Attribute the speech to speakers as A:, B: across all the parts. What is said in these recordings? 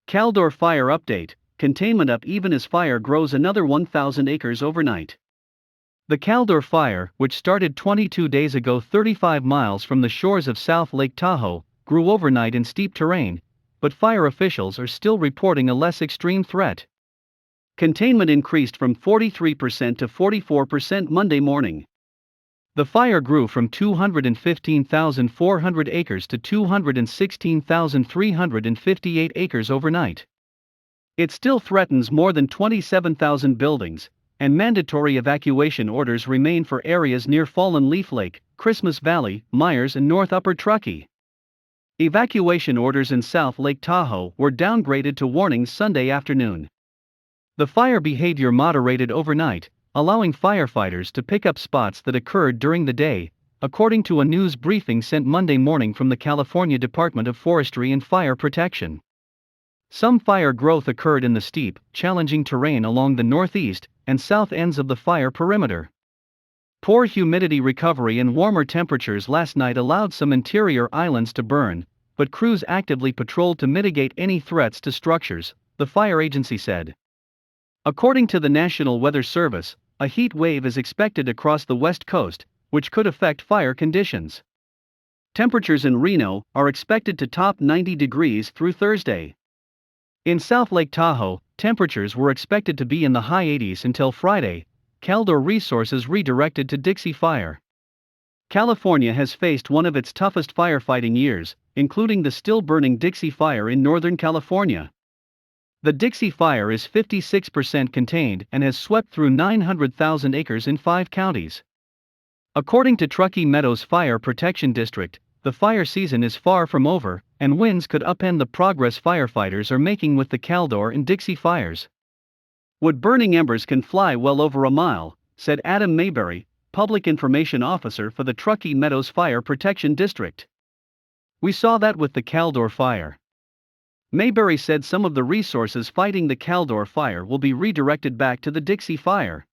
A: Caldor Fire update, containment up even as fire grows another 1,000 acres overnight. The Caldor Fire, which started 22 days ago 35 miles from the shores of South Lake Tahoe, grew overnight in steep terrain, but fire officials are still reporting a less extreme threat. Containment increased from 43% to 44% Monday morning. The fire grew from 215,400 acres to 216,358 acres overnight. It still threatens more than 27,000 buildings, and mandatory evacuation orders remain for areas near Fallen Leaf Lake, Christmas Valley, Meyers, and North Upper Truckee. Evacuation orders in South Lake Tahoe were downgraded to warnings Sunday afternoon. The fire behavior moderated overnight, allowing firefighters to pick up spots that occurred during the day, according to a news briefing sent Monday morning from the California Department of Forestry and Fire Protection. Some fire growth occurred in the steep, challenging terrain along the northeast and south ends of the fire perimeter. Poor humidity recovery and warmer temperatures last night allowed some interior islands to burn, but crews actively patrolled to mitigate any threats to structures, the fire agency said. According to the National Weather Service, a heat wave is expected across the west coast, which could affect fire conditions. Temperatures in Reno are expected to top 90 degrees through Thursday. In South Lake Tahoe, temperatures were expected to be in the high 80s until Friday. Caldor resources redirected to Dixie Fire. California has faced one of its toughest firefighting years, including the still-burning Dixie Fire in Northern California. The Dixie Fire is 56% contained and has swept through 900,000 acres in 5 counties. According to Truckee Meadows Fire Protection District, the fire season is far from over, and winds could upend the progress firefighters are making with the Caldor and Dixie fires. Wood-burning embers can fly well over a mile, said Adam Mayberry, Public Information Officer for the Truckee Meadows Fire Protection District. We saw that with the Caldor Fire. Mayberry said some of the resources fighting the Caldor Fire will be redirected back to the Dixie Fire.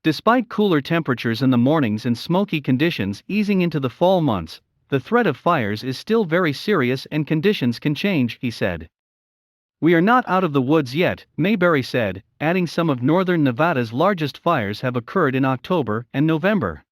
A: Despite cooler temperatures in the mornings and smoky conditions easing into the fall months, the threat of fires is still very serious and conditions can change, he said. We are not out of the woods yet, Mayberry said, adding some of northern Nevada's largest fires have occurred in October and November.